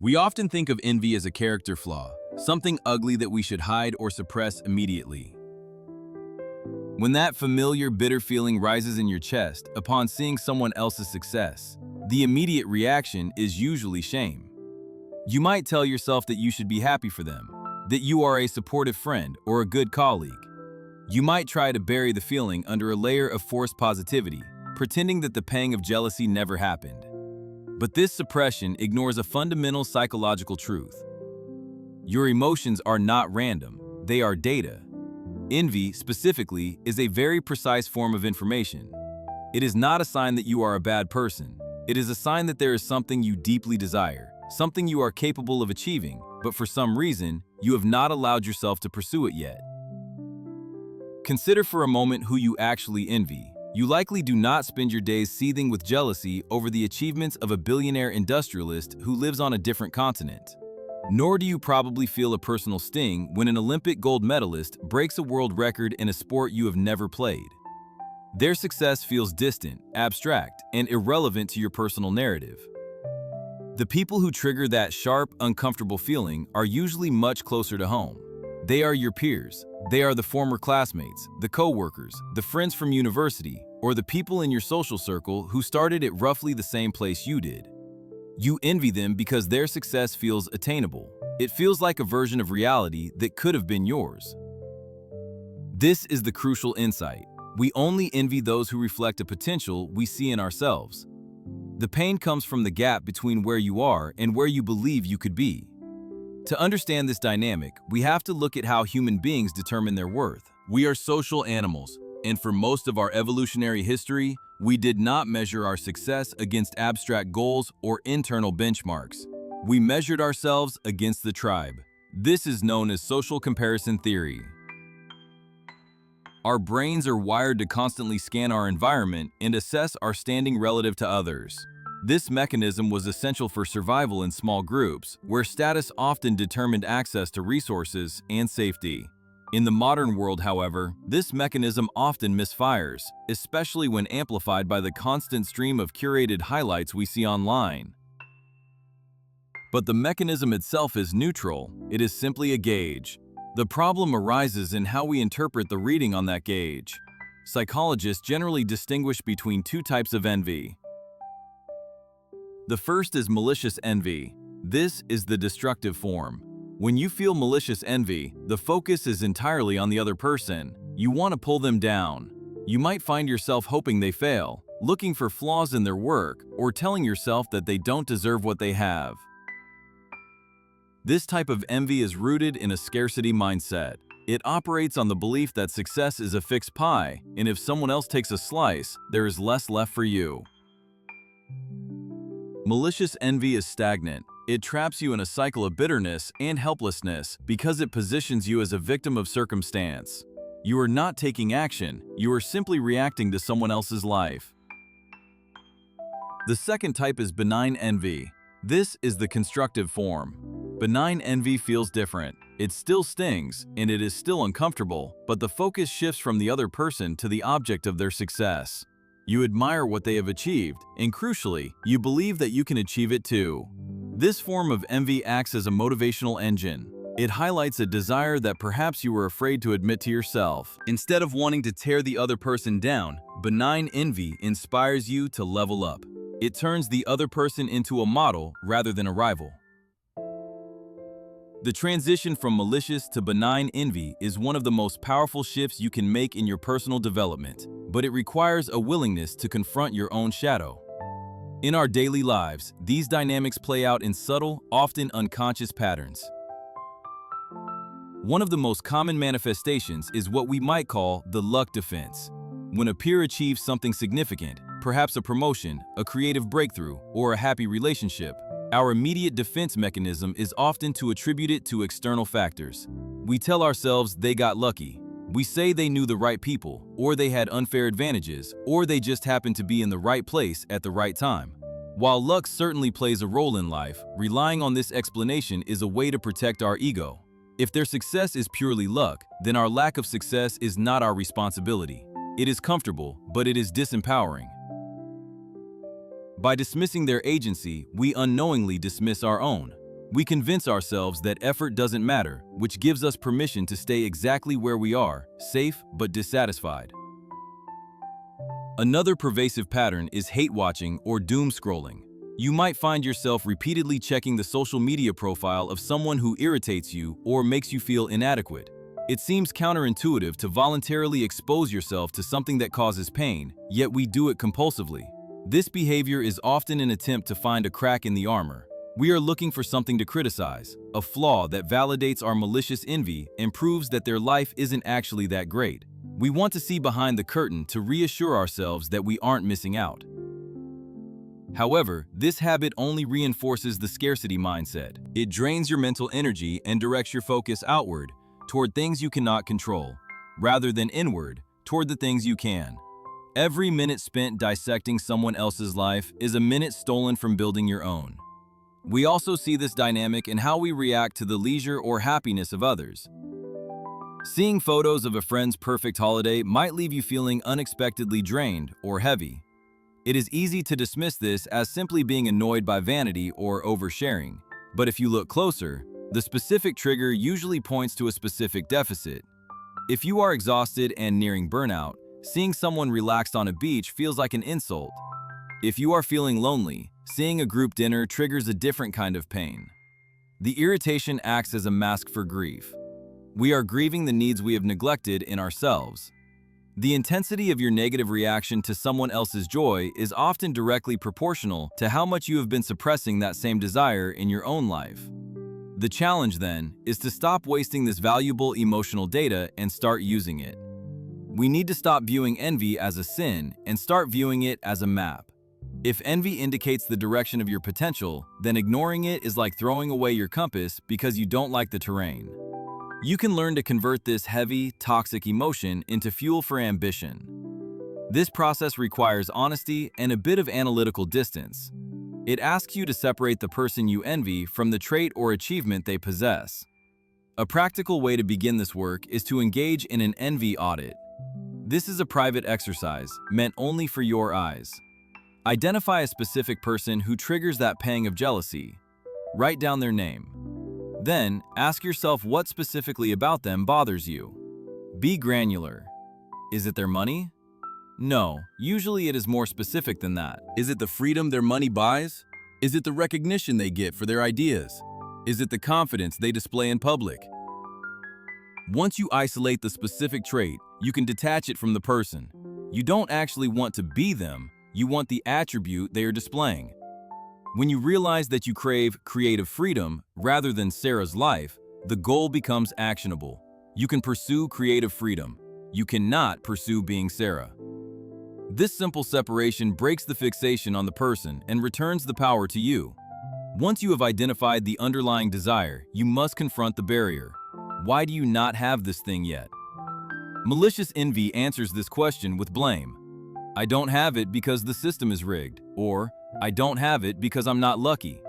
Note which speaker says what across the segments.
Speaker 1: We often think of envy as a character flaw, something ugly that we should hide or suppress immediately. When that familiar bitter feeling rises in your chest upon seeing someone else's success, the immediate reaction is usually shame. You might tell yourself that you should be happy for them, that you are a supportive friend or a good colleague. You might try to bury the feeling under a layer of forced positivity, pretending that the pang of jealousy never happened. But this suppression ignores a fundamental psychological truth. Your emotions are not random, they are data. Envy, specifically, is a very precise form of information. It is not a sign that you are a bad person. It is a sign that there is something you deeply desire, something you are capable of achieving, but for some reason, you have not allowed yourself to pursue it yet. Consider for a moment who you actually envy. You likely do not spend your days seething with jealousy over the achievements of a billionaire industrialist who lives on a different continent. Nor do you probably feel a personal sting when an Olympic gold medalist breaks a world record in a sport you have never played. Their success feels distant, abstract, and irrelevant to your personal narrative. The people who trigger that sharp, uncomfortable feeling are usually much closer to home. They are your peers. They are the former classmates, the co-workers, the friends from university, or the people in your social circle who started at roughly the same place you did. You envy them because their success feels attainable. It feels like a version of reality that could have been yours. This is the crucial insight. We only envy those who reflect a potential we see in ourselves. The pain comes from the gap between where you are and where you believe you could be. To understand this dynamic, we have to look at how human beings determine their worth. We are social animals, and for most of our evolutionary history, we did not measure our success against abstract goals or internal benchmarks. We measured ourselves against the tribe. This is known as social comparison theory. Our brains are wired to constantly scan our environment and assess our standing relative to others. This mechanism was essential for survival in small groups, where status often determined access to resources and safety. In the modern world, however, this mechanism often misfires, especially when amplified by the constant stream of curated highlights we see online. But the mechanism itself is neutral. It is simply a gauge. The problem arises in how we interpret the reading on that gauge. Psychologists generally distinguish between two types of envy. The first is malicious envy. This is the destructive form. When you feel malicious envy, the focus is entirely on the other person. You want to pull them down. You might find yourself hoping they fail, looking for flaws in their work, or telling yourself that they don't deserve what they have. This type of envy is rooted in a scarcity mindset. It operates on the belief that success is a fixed pie, and if someone else takes a slice, there is less left for you. Malicious envy is stagnant. It traps you in a cycle of bitterness and helplessness because it positions you as a victim of circumstance. You are not taking action, you are simply reacting to someone else's life. The second type is benign envy. This is the constructive form. Benign envy feels different. It still stings, and it is still uncomfortable, but the focus shifts from the other person to the object of their success. You admire what they have achieved, and crucially, you believe that you can achieve it too. This form of envy acts as a motivational engine. It highlights a desire that perhaps you were afraid to admit to yourself. Instead of wanting to tear the other person down, benign envy inspires you to level up. It turns the other person into a model rather than a rival. The transition from malicious to benign envy is one of the most powerful shifts you can make in your personal development, but it requires a willingness to confront your own shadow. In our daily lives, these dynamics play out in subtle, often unconscious patterns. One of the most common manifestations is what we might call the luck defense. When a peer achieves something significant, perhaps a promotion, a creative breakthrough, or a happy relationship, our immediate defense mechanism is often to attribute it to external factors. We tell ourselves they got lucky. We say they knew the right people, or they had unfair advantages, or they just happened to be in the right place at the right time. While luck certainly plays a role in life, relying on this explanation is a way to protect our ego. If their success is purely luck, then our lack of success is not our responsibility. It is comfortable, but it is disempowering. By dismissing their agency, we unknowingly dismiss our own. We convince ourselves that effort doesn't matter, which gives us permission to stay exactly where we are, safe but dissatisfied. Another pervasive pattern is hate watching or doom scrolling. You might find yourself repeatedly checking the social media profile of someone who irritates you or makes you feel inadequate. It seems counterintuitive to voluntarily expose yourself to something that causes pain, yet we do it compulsively. This behavior is often an attempt to find a crack in the armor. We are looking for something to criticize, a flaw that validates our malicious envy and proves that their life isn't actually that great. We want to see behind the curtain to reassure ourselves that we aren't missing out. However, this habit only reinforces the scarcity mindset. It drains your mental energy and directs your focus outward, toward things you cannot control, rather than inward, toward the things you can. Every minute spent dissecting someone else's life is a minute stolen from building your own. We also see this dynamic in how we react to the leisure or happiness of others. Seeing photos of a friend's perfect holiday might leave you feeling unexpectedly drained or heavy. It is easy to dismiss this as simply being annoyed by vanity or oversharing, but if you look closer, the specific trigger usually points to a specific deficit. If you are exhausted and nearing burnout, seeing someone relaxed on a beach feels like an insult. If you are feeling lonely, seeing a group dinner triggers a different kind of pain. The irritation acts as a mask for grief. We are grieving the needs we have neglected in ourselves. The intensity of your negative reaction to someone else's joy is often directly proportional to how much you have been suppressing that same desire in your own life. The challenge, then, is to stop wasting this valuable emotional data and start using it. We need to stop viewing envy as a sin and start viewing it as a map. If envy indicates the direction of your potential, then ignoring it is like throwing away your compass because you don't like the terrain. You can learn to convert this heavy, toxic emotion into fuel for ambition. This process requires honesty and a bit of analytical distance. It asks you to separate the person you envy from the trait or achievement they possess. A practical way to begin this work is to engage in an envy audit. This is a private exercise meant only for your eyes. Identify a specific person who triggers that pang of jealousy. Write down their name. Then, ask yourself what specifically about them bothers you. Be granular. Is it their money? No, usually it is more specific than that. Is it the freedom their money buys? Is it the recognition they get for their ideas? Is it the confidence they display in public? Once you isolate the specific trait, you can detach it from the person. You don't actually want to be them, you want the attribute they are displaying. When you realize that you crave creative freedom rather than Sarah's life, the goal becomes actionable. You can pursue creative freedom. You cannot pursue being Sarah. This simple separation breaks the fixation on the person and returns the power to you. Once you have identified the underlying desire, you must confront the barrier. Why do you not have this thing yet? Malicious envy answers this question with blame. I don't have it because the system is rigged, or I don't have it because I'm not lucky.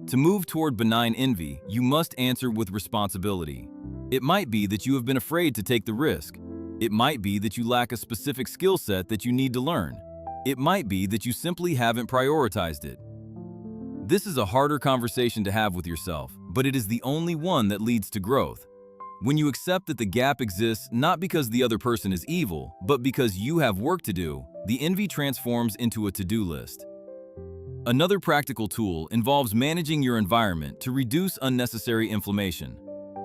Speaker 1: To move toward benign envy, you must answer with responsibility. It might be that you have been afraid to take the risk. It might be that you lack a specific skill set that you need to learn. It might be that you simply haven't prioritized it. This is a harder conversation to have with yourself, but it is the only one that leads to growth. When you accept that the gap exists not because the other person is evil, but because you have work to do, the envy transforms into a to-do list. Another practical tool involves managing your environment to reduce unnecessary inflammation.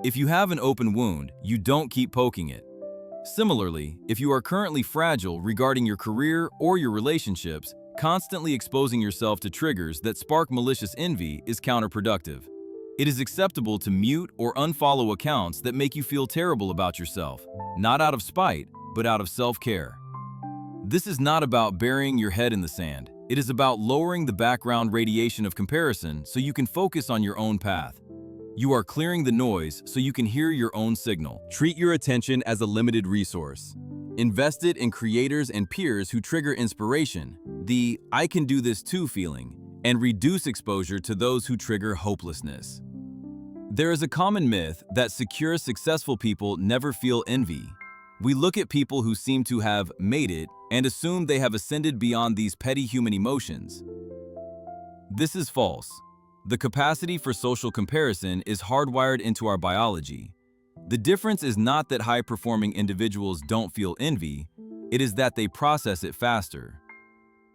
Speaker 1: If you have an open wound, you don't keep poking it. Similarly, if you are currently fragile regarding your career or your relationships, constantly exposing yourself to triggers that spark malicious envy is counterproductive. It is acceptable to mute or unfollow accounts that make you feel terrible about yourself, not out of spite, but out of self-care. This is not about burying your head in the sand. It is about lowering the background radiation of comparison so you can focus on your own path. You are clearing the noise so you can hear your own signal. Treat your attention as a limited resource. Invest it in creators and peers who trigger inspiration, the "I can do this too" feeling, and reduce exposure to those who trigger hopelessness. There is a common myth that secure, successful people never feel envy. We look at people who seem to have made it and assume they have ascended beyond these petty human emotions. This is false. The capacity for social comparison is hardwired into our biology. The difference is not that high-performing individuals don't feel envy, it is that they process it faster.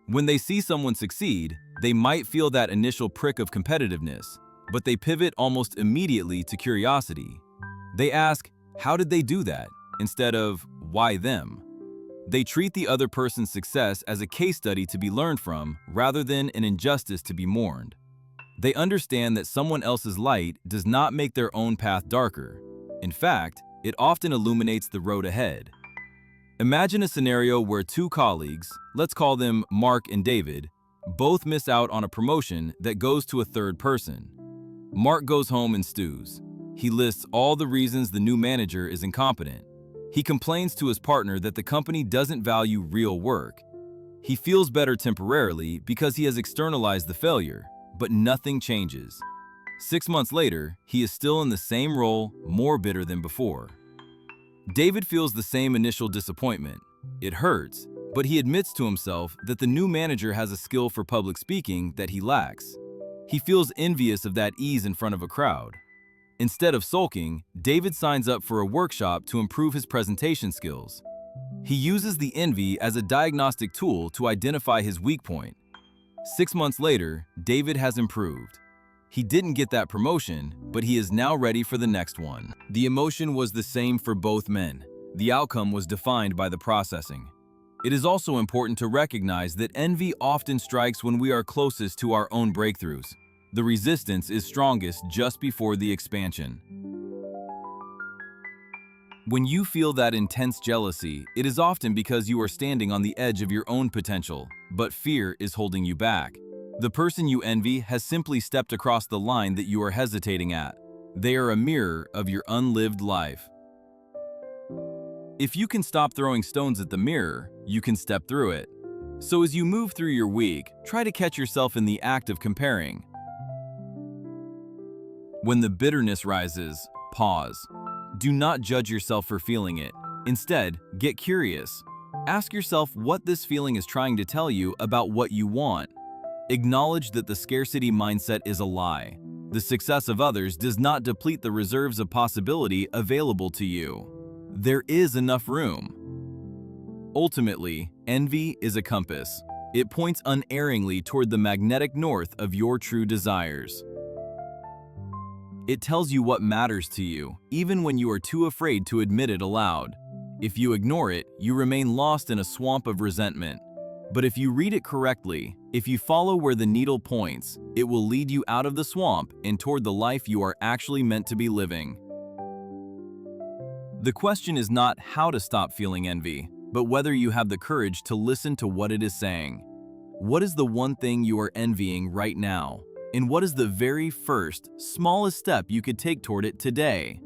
Speaker 1: When they see someone succeed, they might feel that initial prick of competitiveness, but they pivot almost immediately to curiosity. They ask, how did they do that? Instead of, why them? They treat the other person's success as a case study to be learned from, rather than an injustice to be mourned. They understand that someone else's light does not make their own path darker. In fact, it often illuminates the road ahead. Imagine a scenario where two colleagues, let's call them Mark and David, both miss out on a promotion that goes to a third person. Mark goes home and stews. He lists all the reasons the new manager is incompetent. He complains to his partner that the company doesn't value real work. He feels better temporarily because he has externalized the failure, but nothing changes. 6 months later, he is still in the same role, more bitter than before. David feels the same initial disappointment. It hurts, but he admits to himself that the new manager has a skill for public speaking that he lacks. He feels envious of that ease in front of a crowd. Instead of sulking, David signs up for a workshop to improve his presentation skills. He uses the envy as a diagnostic tool to identify his weak point. 6 months later, David has improved. He didn't get that promotion, but he is now ready for the next one. The emotion was the same for both men. The outcome was defined by the processing. It is also important to recognize that envy often strikes when we are closest to our own breakthroughs. The resistance is strongest just before the expansion. When you feel that intense jealousy, it is often because you are standing on the edge of your own potential, but fear is holding you back. The person you envy has simply stepped across the line that you are hesitating at. They are a mirror of your unlived life. If you can stop throwing stones at the mirror, you can step through it. So as you move through your week, try to catch yourself in the act of comparing. When the bitterness rises, pause. Do not judge yourself for feeling it. Instead, get curious. Ask yourself what this feeling is trying to tell you about what you want. Acknowledge that the scarcity mindset is a lie. The success of others does not deplete the reserves of possibility available to you. There is enough room. Ultimately, envy is a compass. It points unerringly toward the magnetic north of your true desires. It tells you what matters to you, even when you are too afraid to admit it aloud. If you ignore it, you remain lost in a swamp of resentment. But if you read it correctly, if you follow where the needle points, it will lead you out of the swamp and toward the life you are actually meant to be living. The question is not how to stop feeling envy, but whether you have the courage to listen to what it is saying. What is the one thing you are envying right now? And what is the very first, smallest step you could take toward it today?